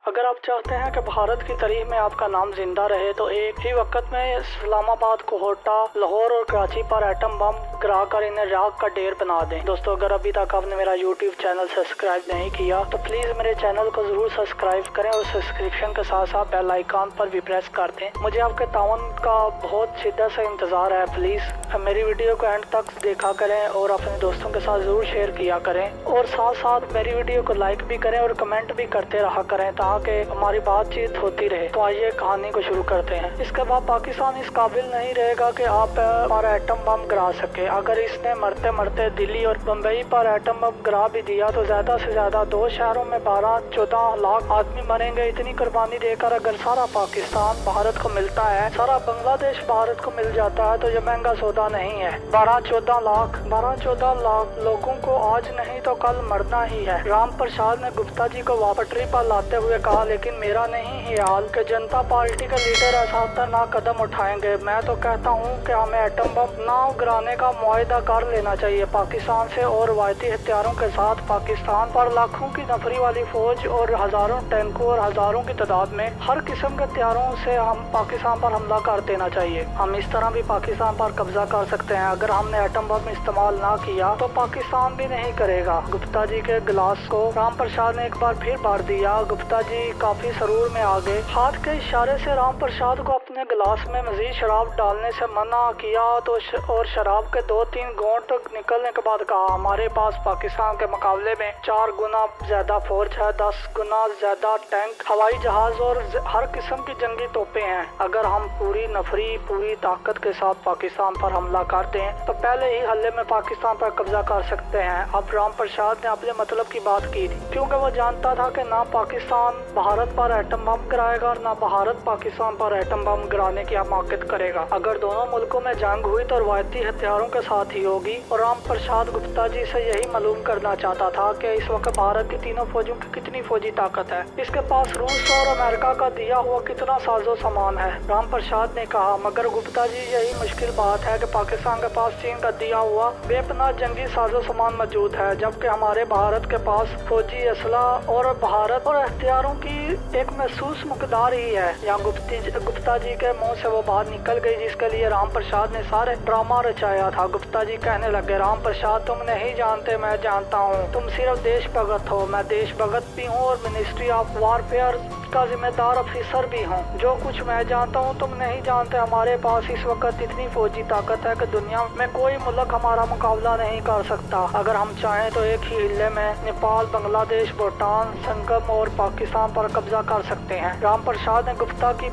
अगर आप चाहते हैं कि भारत की तारीख में आपका नाम जिंदा रहे तो एक ही वक्त में इस्लामाबाद, कोहटा, लाहौर और कराची पर एटम बम गिरा कर इन्हें राख का ढेर बना दें। दोस्तों, अगर अभी तक आपने मेरा YouTube चैनल सब्सक्राइब नहीं किया तो प्लीज़ मेरे चैनल को ज़रूर सब्सक्राइब करें और सब्सक्रिप्शन के साथ साथ बेल आइकॉन पर भी प्रेस कर दें। मुझे आपके तावन का बहुत शिद्दत से इंतज़ार है। प्लीज़ मेरी वीडियो को एंड तक देखा करें और अपने दोस्तों के साथ ज़रूर शेयर किया करें और साथ साथ मेरी वीडियो को लाइक भी करें और कमेंट भी करते रहा करें ताकि हमारी बातचीत होती रहे। तो आइए कहानी को शुरू करते हैं। इसके बाद पाकिस्तान इस काबिल नहीं रहेगा कि आप हमारा एटम बम गिरा सके। अगर इसने मरते मरते दिल्ली और बम्बई पर एटम बम गिरा भी दिया तो ज्यादा से ज्यादा 2 शहरों में 12-14 लाख आदमी मरेंगे। इतनी कुर्बानी देकर अगर सारा पाकिस्तान भारत को मिलता है, सारा बांग्लादेश भारत को मिल जाता है तो ये महंगा सौदा नहीं है। 12-14 लाख लोगों को आज नहीं तो कल मरना ही है। राम प्रसाद ने गुप्ता जी को पटरी पर लाते हुए कहा, लेकिन मेरा नहीं ख्याल कि जनता पार्टी के लीडर ऐसा खतरनाक कदम उठाएंगे। मैं तो कहता हूँ कि हमें एटम बम ना गिराने का मुआहदा कर लेना चाहिए पाकिस्तान से और रवायती हथियारों के साथ पाकिस्तान पर लाखों की नफरी वाली फौज और हजारों टैंकों और हजारों की तादाद में हर किस्म के हथियारों से हम पाकिस्तान पर हमला कर देना चाहिए। हम इस तरह भी पाकिस्तान पर कब्जा कर सकते हैं। अगर हमने एटम बम इस्तेमाल ना किया तो पाकिस्तान भी नहीं करेगा। गुप्ता जी के गिलास को राम प्रसाद ने एक बार फिर भर दिया। गुप्ता जी काफी सरूर में आ गए। हाथ के इशारे से राम प्रसाद को अपने गिलास में मजीद शराब डालने से मना किया तो और शराब के 2-3 घूंट निकलने के बाद कहा, हमारे पास पाकिस्तान के मुकाबले में 4 गुना ज्यादा फौज है, 10 गुना ज्यादा टैंक, हवाई जहाज और हर किस्म की जंगी तोपें हैं। अगर हम पूरी नफरी, पूरी ताकत के साथ पाकिस्तान पर हमला करते हैं तो पहले ही हल्ले में पाकिस्तान पर कब्जा कर सकते हैं। अब राम प्रसाद ने अपने मतलब की बात की थी, क्योंकि वो जानता था कि ना पाकिस्तान भारत पर एटम बम गिराएगा और ना भारत पाकिस्तान पर एटम बम गिराने की हिमाकत करेगा। अगर दोनों मुल्कों में जंग हुई तो रवायती हथियारों के साथ ही होगी। और राम प्रसाद गुप्ता जी से यही मालूम करना चाहता था कि इस वक्त भारत की तीनों फौजों की कितनी फौजी ताकत है, इसके पास रूस और अमेरिका का दिया हुआ कितना साजो सामान है। राम प्रसाद ने कहा, मगर गुप्ता जी यही मुश्किल बात है कि पाकिस्तान के पास चीन का दिया हुआ बेपनाह जंगी साजो सामान मौजूद है, जबकि हमारे भारत के पास फौजी असला और भारत और हथियारों की एक महसूस मकदार ही है। यहाँ गुप्ता जी के मुंह से वो बात निकल गई जिसके लिए राम प्रसाद ने सारे ड्रामा रचाया था। गुप्ता जी कहने लगे, राम प्रसाद तुम नहीं जानते, मैं जानता हूँ। तुम सिर्फ देशभगत हो, मैं देशभगत भी हूँ और मिनिस्ट्री ऑफ वारफेयर का जिम्मेदार अफसर भी हूँ। जो कुछ मैं जानता हूँ तुम नहीं जानते। हमारे पास इस वक्त इतनी फौजी ताकत है कि दुनिया में कोई मुल्क हमारा मुकाबला नहीं कर सकता। अगर हम चाहें तो एक ही हिल्ले में नेपाल, बांग्लादेश, भूटान, संगम और पाकिस्तान पर कब्जा कर सकते हैं। राम प्रसाद ने गुप्ता की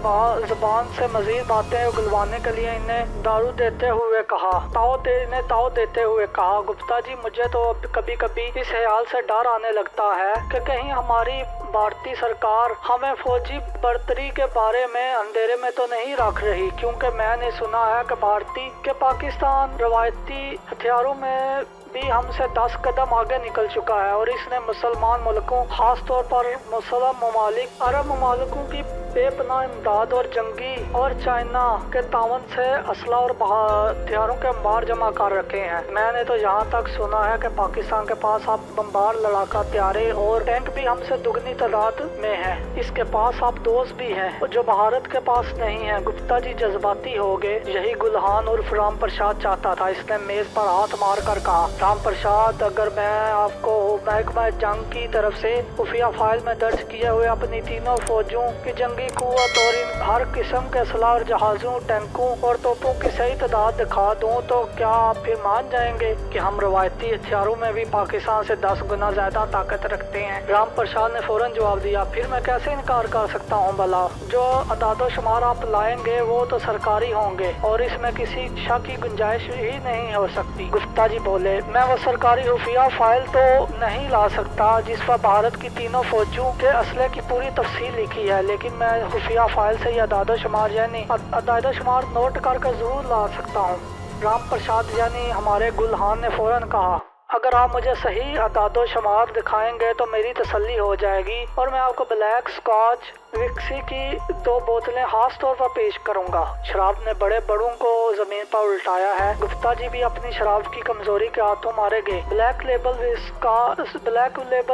जुबान से मजीद बातें उगलवाने के लिए इन्हें दारू देते हुए कहा, ताव देते हुए कहा, गुप्ता जी मुझे तो कभी कभी इस ख्याल से डर आने लगता है कि कहीं हमारी भारतीय सरकार हमें फौजी बढ़तरी के बारे में अंधेरे में तो नहीं रख रही, क्योंकि मैंने सुना है कि भारतीय के पाकिस्तान रवायती हथियारों में भी हमसे 10 कदम आगे निकल चुका है और इसने मुसलमान मुल्कों, खास तौर पर मुसलमान ममालिक, अरब ममालिकों की बेपनाह इमदाद और जंगी और चाइना के तावन से असला और हथियारों के अंबार जमा कर रखे हैं। मैंने तो यहाँ तक सुना है कि पाकिस्तान के पास अब बम्बार, लड़ाका हथियारे और टैंक भी हमसे दुगनी तादाद में है। इसके पास अब दोस्त भी हैं जो भारत के पास नहीं है। गुप्ता जी जज्बाती हो गए। यही गुलहान उर्फ राम प्रसाद चाहता था। इसने मेज पर हाथ मार कर कहा, राम प्रसाद, अगर मैं आपको महकमा जंग की तरफ से खुफिया फाइल में दर्ज किए हुए अपनी तीनों फौजों की जंगी कुव्वत और इन हर किस्म के असला और जहाजों, टैंकों और तोपों की सही तादाद दिखा दूं तो क्या आप फिर मान जाएंगे कि हम रवायती हथियारों में भी पाकिस्तान से 10 गुना ज्यादा ताकत रखते हैं? राम प्रसाद ने फौरन जवाब दिया, फिर मैं कैसे इनकार कर सकता हूँ भला? जो अदादो शुमार आप लाएंगे वो तो सरकारी होंगे और इसमें किसी शक की गुंजाइश ही नहीं हो सकती। गुप्ता जी बोले, मैं वो सरकारी खुफिया फाइल तो नहीं ला सकता जिस पर भारत की तीनों फौजों के असले की पूरी तफसील लिखी है, लेकिन मैं खुफिया फाइल से यह अदादो शुमार यानी अदादो शुमार नोट करके जरूर ला सकता हूँ। राम प्रसाद यानी हमारे गुलहान ने फौरन कहा, अगर आप मुझे सही अदादो शुमार दिखाएंगे तो मेरी तसल्ली हो जाएगी और मैं आपको ब्लैक स्कॉच विक्सी की 2 बोतलें खास तौर पर पेश करूंगा। शराब ने बड़े बड़ों को जमीन पर उल्टाया है। गुप्ता जी भी अपनी शराब की कमजोरी के हाथों मारे गए। ब्लैक लेबल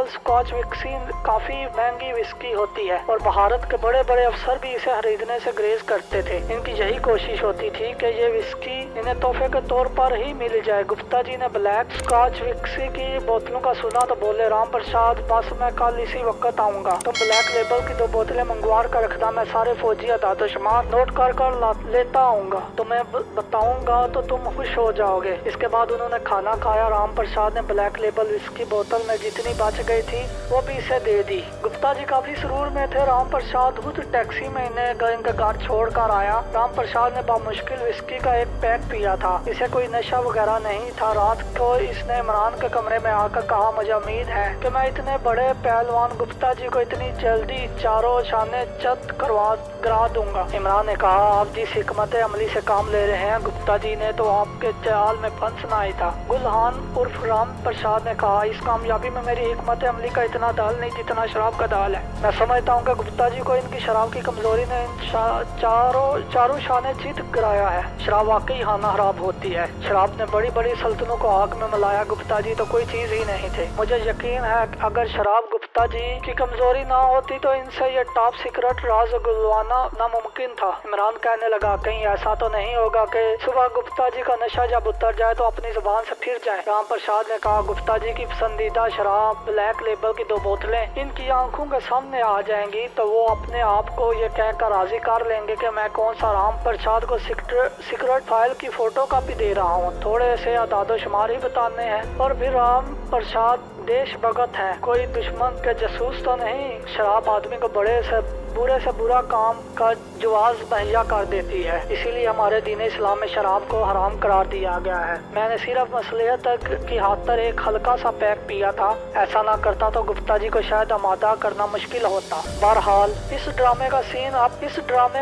स्कॉच विक्सी काफी महंगी विस्की होती है और भारत के बड़े बड़े अफसर भी इसे खरीदने से ग्रेज करते थे। इनकी यही कोशिश होती थी कि ये विस्की इन्हें तोहफे के तौर पर ही मिल जाए। गुप्ता जी ने ब्लैक स्कॉच विक्सी की बोतलों का सुना तो बोले, राम प्रसाद बस मैं कल इसी वक्त आऊंगा। तुम ब्लैक लेबल की 2 बोतलें मंगवार कर रखना, मैं सारे फौजी आदादोशुमार नोट कर लेता आऊंगा। तुम्हें बताऊंगा तो तुम खुश हो जाओगे। इसके बाद उन्होंने खाना खाया। राम प्रसाद ने ब्लैक लेबल विस्की बोतल में जितनी बच गई थी वो भी इसे दे दी। गुप्ता जी काफी सुरूर में थे। राम प्रसाद खुद टैक्सी में इन्हें इनका घर छोड़ कर आया। राम प्रसाद ने बामुश्किल विस्की का एक पैक पिया था। इसे कोई नशा वगैरह नहीं था। रात को इसने इमरान के कमरे में आकर कहा, मुझे उम्मीद है कि मैं इतने बड़े पहलवान गुप्ता जी को इतनी जल्दी चारों शाने चत गिरा दूंगा। इमरान ने कहा, आप जिस हिकमत अमली से काम ले रहे हैं, गुप्ता जी ने तो आपके चाल में फंसना ही था। गुलहान उर्फ राम प्रसाद ने कहा, इस कामयाबी में मेरी हिकमत अमली का इतना दाल नहीं जितना शराब का दाल है। मैं समझता हूँ कि गुप्ता जी को इनकी शराब की कमजोरी ने चारों शाने चित गिराया है। शराब वाकई खाना खराब होती है। शराब ने बड़ी बड़ी सल्तनों को आग में मिलाया। गुप्ता जी तो कोई चीज ही नहीं थे। मुझे यकीन है अगर शराब गुप्ता जी की कमजोरी ना होती तो इनसे ये टॉप सीक्रेट राज गुलवाना नामुमकिन था। इमरान कहने लगा, कहीं ऐसा तो नहीं होगा कि सुबह गुप्ता जी का नशा जब उतर जाए तो अपनी जुबान से फिर जाए। राम प्रसाद ने कहा, गुप्ता जी की पसंदीदा शराब ब्लैक लेबल की 2 बोतलें इनकी आंखों के सामने आ जाएंगी तो वो अपने आप को ये कहकर राजी कर लेंगे कि मैं कौन सा राम प्रसाद को सीक्रेट फाइल की फोटो कॉपी दे रहा हूँ। थोड़े से आदादोशुमार ही बताने हैं और फिर राम प्रसाद देश भगत है, कोई दुश्मन के जासूस तो नहीं। शराब आदमी को बुरे से बुरा काम का जवाब मुहैया कर देती है। इसीलिए हमारे दीन इस्लाम में शराब को हराम करार दिया गया है। मैंने सिर्फ मसलियत की खातिर एक हल्का सा पैक पिया था। ऐसा ना करता तो गुप्ता जी को शायद आमादा करना मुश्किल होता। बहरहाल इस ड्रामे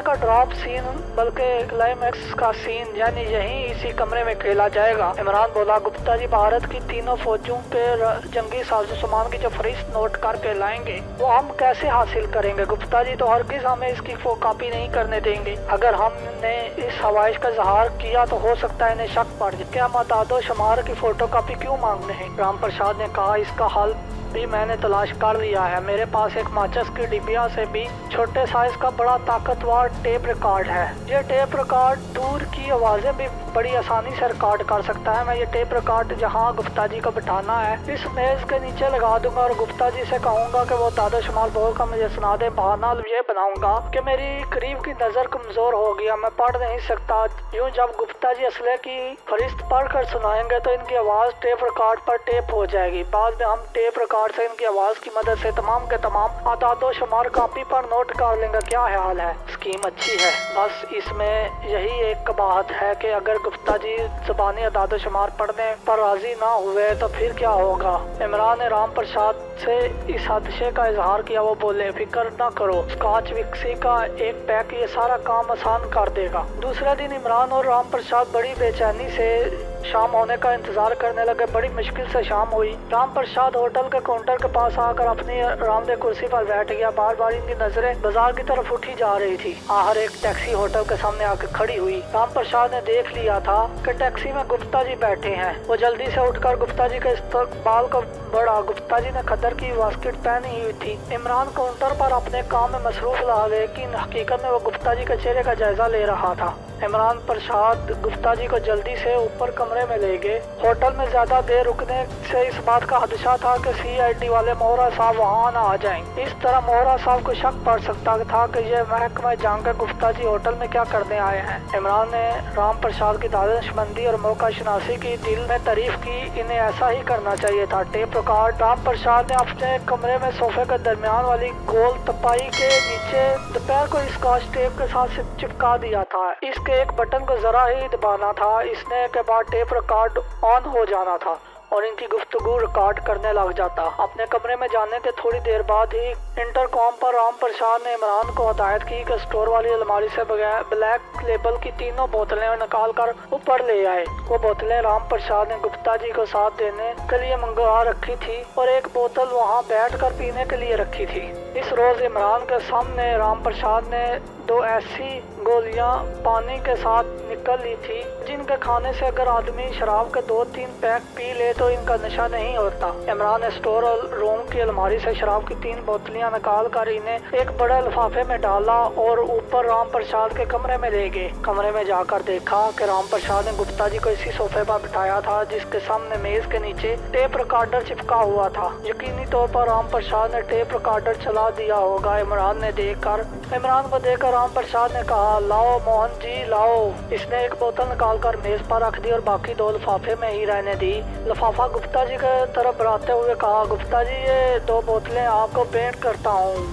का ड्रॉप सीन बल्कि क्लाइमैक्स का सीन यानी यही इसी कमरे में खेला जाएगा। इमरान बोला, गुप्ता जी भारत की तीनों फौजों के जंगी साजो सामान की जो फहरिस्त नोट करके लाएंगे वो हम कैसे हासिल करेंगे। गुप्ता जी तो हरगिज हमें इसकी कॉपी नहीं करने देंगे। अगर हमने इस हवाइश का इजहार किया तो हो सकता है इन्हें शक पड़ जाए। क्या मतादो शुमार की फोटो कॉपी क्यों मांगने हैं? राम प्रसाद ने कहा, इसका हल भी मैंने तलाश कर लिया है। मेरे पास एक माचिस की डिबिया से भी छोटे साइज का बड़ा ताकतवर टेप रिकॉर्ड है। ये टेप रिकॉर्ड दूर की आवाजें भी बड़ी आसानी से रिकॉर्ड कर सकता है। मैं ये टेप रिकॉर्ड जहाँ गुप्ता जी को बिठाना है इस मेज के नीचे लगा दूंगा और गुप्ता जी से कहूंगा कि वो दादा शुमार बोल का मुझे सुना दे। बहाना ये बनाऊंगा कि मेरी करीब की नजर कमजोर हो गया, मैं पढ़ नहीं सकता। यूँ जब गुप्ता जी असले की फरिश्त पढ़ कर सुनाएंगे तो इनकी आवाज टेप रिकॉर्ड पर टेप हो जाएगी। बाद में हम टेप रिकॉर्ड से इनकी आवाज की मदद से तमाम के तमाम आदादो शुमार कॉपी पर नोट कर लेंगे। क्या ख्याल है? स्कीम अच्छी है, बस इसमें यही एक कबाहत है कि अगर गुप्ता जी ज़बानी आदादो शुमार पढ़ने पर राजी ना हुए तो फिर क्या होगा। इमरान ने राम प्रसाद से इस हादसे का इजहार किया। वो बोले, फिक्र ना करो, स्कॉच विक्सी का एक पैक ये सारा काम आसान कर देगा। दूसरे दिन इमरान और राम प्रसाद बड़ी बेचैनी से शाम होने का इंतजार करने लगे। बड़ी मुश्किल से शाम हुई। राम प्रसाद होटल के काउंटर के पास आकर अपनी आरामदेह कुर्सी पर बैठ गया। बार बार इनकी नजरें बाजार की तरफ उठी जा रही थी। आखिर एक टैक्सी होटल के सामने आकर खड़ी हुई। राम प्रसाद ने देख लिया था कि टैक्सी में गुप्ता जी बैठे हैं। वो जल्दी से उठकर गुप्ता जी के इस्तकबाल को बढ़ा। गुप्ता जी ने खद्दर की वास्किट पहनी हुई थी। इमरान काउंटर पर अपने काम में मसरूफ रहा, लेकिन हकीकत में वो गुप्ता जी के चेहरे का जायजा ले रहा था। इमरान प्रसाद गुप्ता जी को जल्दी से ऊपर कमरे में ले गए। होटल में ज्यादा देर रुकने से इस बात का खदशा था कि CID वाले मोहरा साहब वहाँ न आ जाएं। इस तरह मोहरा साहब को शक पड़ सकता था कि ये महकमा जानकर गुप्ता जी होटल में क्या करने आए हैं। इमरान ने राम प्रसाद की दानिशमंदी और मौका शनासी की दिल में तारीफ की। इन्हें ऐसा ही करना चाहिए था। टेप रिकॉर्ड राम प्रसाद ने अपने कमरे में सोफे के दरमियान वाली गोल तपाई के नीचे दोपहर को स्कॉच टेप के साथ चिपका दिया था। इसके एक बटन को जरा ही दबाना था। इसने के बाद टेप रिकॉर्ड ऑन हो जाना था। और इनकी गुफ्तगू रिकॉर्ड करने लग जाता। अपने कमरे में जाने के थोड़ी देर बाद ही इंटरकॉम पर राम प्रसाद ने इमरान को हिदायत की कि स्टोर वाली अलमारी से ब्लैक लेबल की तीनों बोतलें निकाल कर ऊपर ले आए। वो बोतलें राम प्रसाद ने गुप्ता जी को साथ देने के लिए मंगवा रखी थी और एक बोतल वहाँ बैठ कर पीने के लिए रखी थी। इस रोज इमरान के सामने राम प्रसाद ने 2 ऐसी गोलियां पानी के साथ निकल ली थी जिनके खाने से अगर आदमी शराब के 2-3 पैक पी ले तो इनका नशा नहीं होता। इमरान ने स्टोर रूम की अलमारी से शराब की 3 बोतलियां निकाल कर इन्हें एक बड़े लिफाफे में डाला और ऊपर राम प्रसाद के कमरे में ले गए। कमरे में जाकर देखा कि राम प्रसाद ने गुप्ता जी को इसी सोफे पर बिठाया था जिसके सामने मेज के नीचे टेप रिकॉर्डर चिपका हुआ था। यकीनी तौर पर राम प्रसाद ने टेप रिकॉर्डर चला दिया होगा। इमरान को देखकर राम प्रसाद ने कहा, लाओ मोहन जी लाओ। इसने एक बोतल निकाल कर मेज पर रख दी और बाकी 2 लिफाफे में ही रहने दी। लिफाफा गुप्ता जी के तरफ बढ़ाते हुए कहा, गुप्ता जी ये 2 बोतलें आपको पेंट करता हूँ,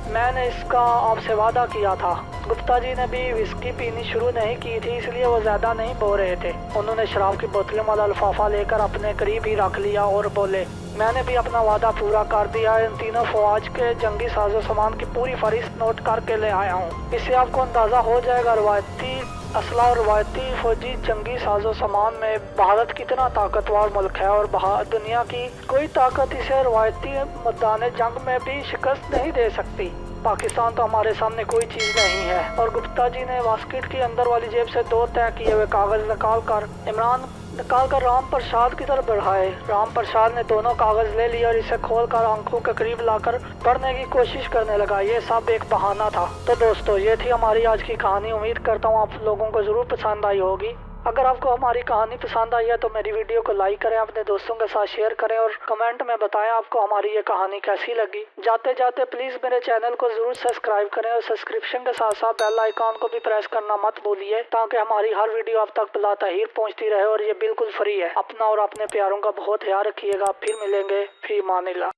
मैंने इसका आपसे वादा किया था। गुप्ता जी ने भी विस्की पीनी शुरू नहीं की थी इसलिए वो ज्यादा नहीं बो रहे थे। उन्होंने शराब की बोतलों वाला लिफाफा लेकर अपने करीब ही रख लिया और बोले, मैंने भी अपना वादा पूरा कर दिया। इन तीनों फौज के जंगी साजो सामान की पूरी फहरिस्त नोट करके ले आया हूँ। इससे आपको अंदाजा हो जाएगा रवायती असला और रवायती फौजी जंगी साजो सामान में भारत कितना ताकतवर मुल्क है और दुनिया की कोई ताकत इसे रवायती मैदान जंग में भी शिकस्त नहीं दे सकती। पाकिस्तान तो हमारे सामने कोई चीज नहीं है। और गुप्ता जी ने बास्केट की अंदर वाली जेब से 2 तय किए हुए कागज निकाल कर राम प्रसाद की तरफ बढ़ाए। राम प्रसाद ने दोनों कागज ले लिए और इसे खोलकर आंखों के करीब लाकर पढ़ने की कोशिश करने लगा। ये सब एक बहाना था। तो दोस्तों ये थी हमारी आज की कहानी। उम्मीद करता हूँ आप लोगों को जरूर पसंद आई होगी। अगर आपको हमारी कहानी पसंद आई है तो मेरी वीडियो को लाइक करें, अपने दोस्तों के साथ शेयर करें और कमेंट में बताएं आपको हमारी ये कहानी कैसी लगी। जाते जाते प्लीज मेरे चैनल को जरूर सब्सक्राइब करें और सब्सक्रिप्शन के साथ साथ बेल आइकॉन को भी प्रेस करना मत भूलिए ताकि हमारी हर वीडियो आप तक बिलाताहीर पहुंचती रहे और ये बिल्कुल फ्री है। अपना और अपने प्यारों का बहुत ख्याल रखिएगा। फिर मिलेंगे, फी मानिल्लाह।